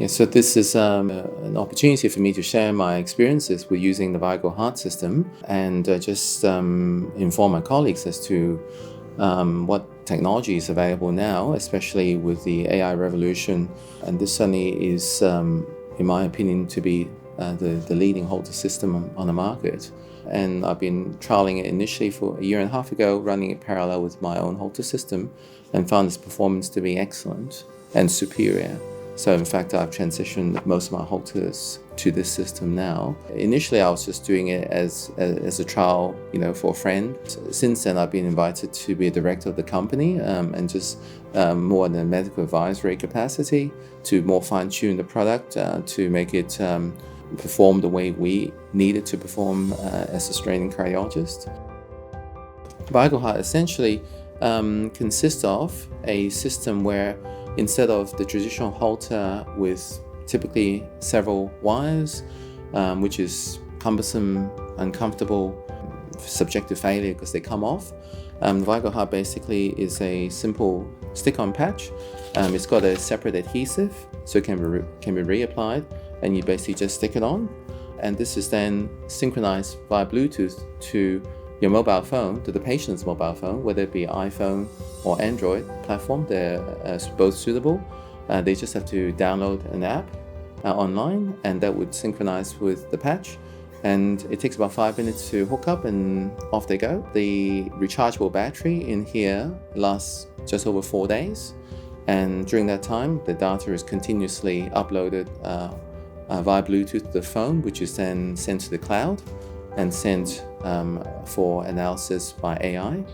So this is an opportunity for me to share my experiences with using the VIGO heart system and just inform my colleagues as to what technology is available now, especially with the AI revolution. And this certainly is, in my opinion, to be the leading Holter system on the market. And I've been trialing it initially for a year and a half ago, running it parallel with my own Holter system, and found its performance to be excellent and superior. So in fact, I've transitioned most of my Holters to this system now. Initially, I was just doing it as a trial, for a friend. Since then, I've been invited to be a director of the company and just more in a medical advisory capacity to more fine-tune the product to make it perform the way we need it to perform as a training cardiologist. VIGO Heart essentially consists of a system where instead of the traditional Holter with typically several wires, which is cumbersome, uncomfortable, subject to failure because they come off, the VIGO Heart basically is a simple stick-on patch. It's got a separate adhesive, so it can be reapplied, and you basically just stick it on. And this is then synchronized via Bluetooth to your mobile phone, to the patient's mobile phone, whether it be iPhone or Android platform. They're both suitable. They just have to download an app online, and that would synchronize with the patch. And it takes about 5 minutes to hook up, and off they go. The rechargeable battery in here lasts just over 4 days. And during that time, the data is continuously uploaded via Bluetooth to the phone, which is then sent to the cloud and sent for analysis by AI.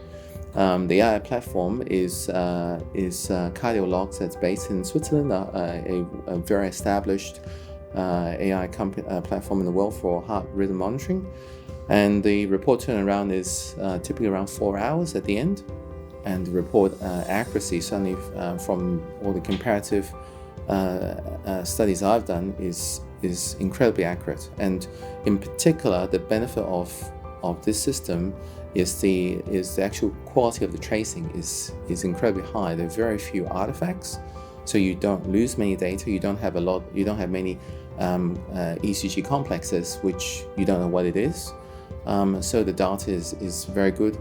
The AI platform is Cardiologs, that's based in Switzerland, a very established AI platform in the world for heart rhythm monitoring. And the report turnaround is typically around 4 hours at the end. And the report accuracy, certainly from all the comparative studies I've done, is incredibly accurate. And in particular, the benefit of this system is the actual quality of the tracing is incredibly high. There are very few artifacts, so you don't lose many data. You don't have many ECG complexes which you don't know what it is. So the data is very good.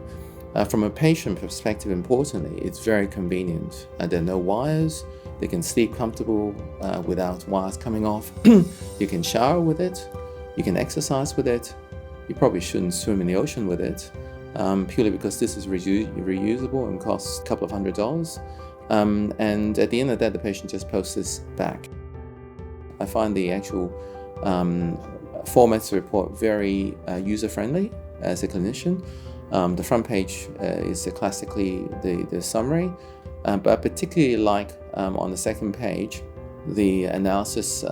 From a patient perspective, importantly, it's very convenient. There are no wires. They can sleep comfortable without wires coming off. You can shower with it. You can exercise with it. You probably shouldn't swim in the ocean with it, purely because this is reusable and costs a couple of $100. And at the end of that, the patient just posts this back. I find the actual formats to report very user-friendly as a clinician. The front page is classically the summary, but I particularly like on the second page the analysis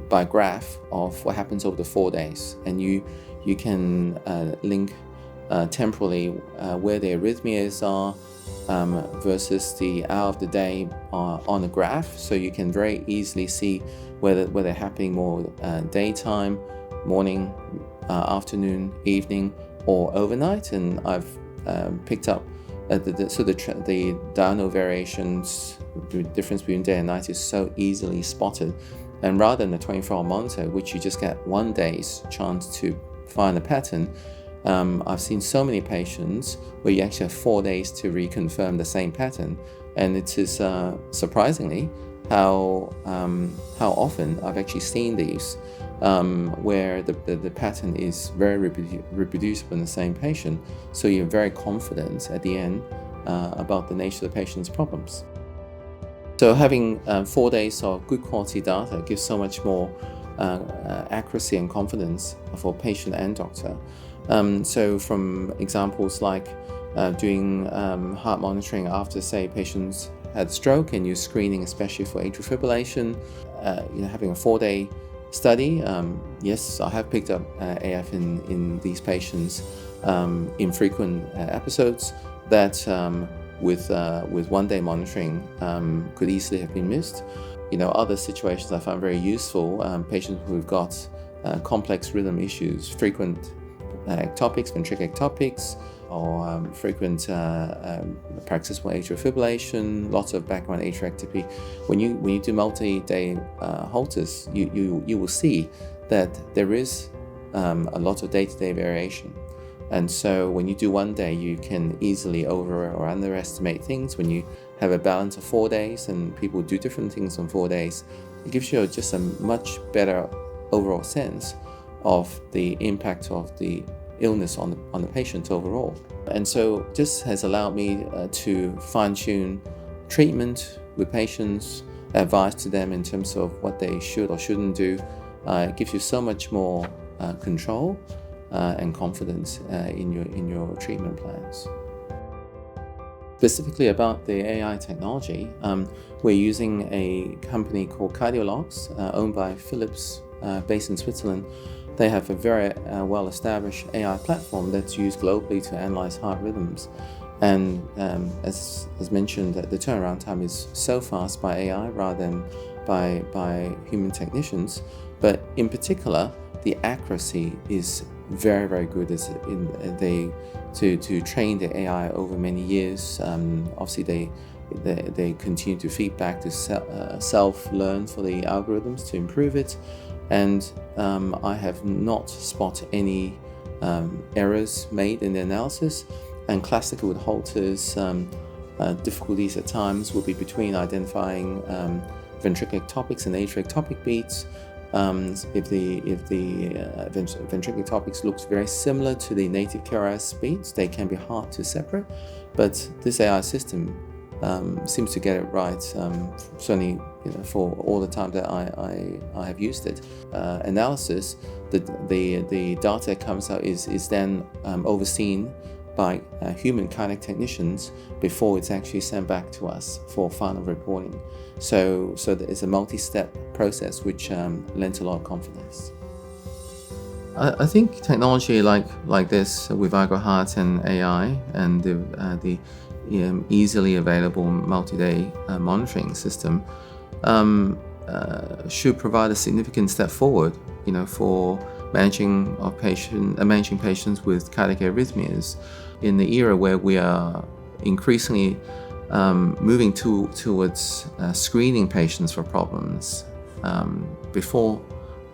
by graph of what happens over the 4 days, and you can link temporally where the arrhythmias are versus the hour of the day on the graph, so you can very easily see whether they're happening more daytime, morning, afternoon, evening, or overnight. And I've picked up the diurnal variations, the difference between day and night is so easily spotted. And rather than a 24-hour monitor, which you just get 1 day's chance to find a pattern, I've seen so many patients where you actually have 4 days to reconfirm the same pattern. And it is surprisingly how often I've actually seen these where the pattern is very reproducible in the same patient. So you're very confident at the end about the nature of the patient's problems. So having 4 days of good quality data gives so much more accuracy and confidence for patient and doctor. So from examples like doing heart monitoring after, say, patients had a stroke and you're screening especially for atrial fibrillation, having a 4-day study. Yes, I have picked up AF in these patients in frequent episodes that with 1-day monitoring could easily have been missed. Other situations I found very useful, patients who've got complex rhythm issues, frequent ectopics, ventricular ectopics, or frequent paroxysmal atrial fibrillation, lots of background atrial activity. When you do multi-day Holters, you will see that there is a lot of day-to-day variation. And so when you do one day, you can easily over or underestimate things. When you have a balance of 4 days and people do different things on 4 days, it gives you just a much better overall sense of the impact of the illness on the patient overall. And so this has allowed me to fine-tune treatment with patients, advice to them in terms of what they should or shouldn't do. It gives you so much more control and confidence in your treatment plans. Specifically about the AI technology, we're using a company called Cardiologs, owned by Philips, based in Switzerland. They have a very well-established AI platform that's used globally to analyze heart rhythms. And as mentioned, the turnaround time is so fast by AI rather than by human technicians. But in particular, the accuracy is very, very good. To train the AI over many years. Obviously, they continue to feedback to self-learn for the algorithms to improve it. And I have not spotted any errors made in the analysis. And classical with Holters, difficulties at times will be between identifying ventricular ectopics and atrial ectopic beats. If the ventricular ectopics looks very similar to the native KRS beats, they can be hard to separate. But this AI system seems to get it right. Certainly, for all the time that I have used it. Analysis, the data that comes out is then overseen by human cardiac technicians before it's actually sent back to us for final reporting. So it's a multi-step process which lends a lot of confidence. I think technology like this with VIGO Heart and AI and the easily available multi-day monitoring system should provide a significant step forward, for managing patients with cardiac arrhythmias in the era where we are increasingly moving towards screening patients for problems before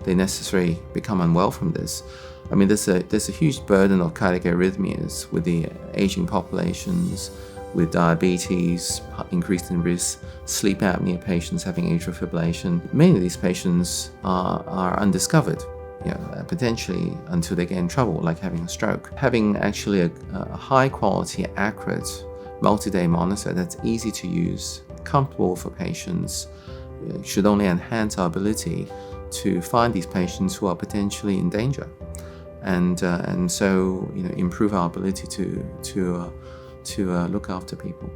they necessarily become unwell from this. I mean, there's a huge burden of cardiac arrhythmias with the aging populations, with diabetes, increasing risk, sleep apnea patients having atrial fibrillation. Many of these patients are undiscovered, potentially until they get in trouble, like having a stroke. Having actually a high quality, accurate, multi-day monitor that's easy to use, comfortable for patients, should only enhance our ability to find these patients who are potentially in danger, and so improve our ability to look after people.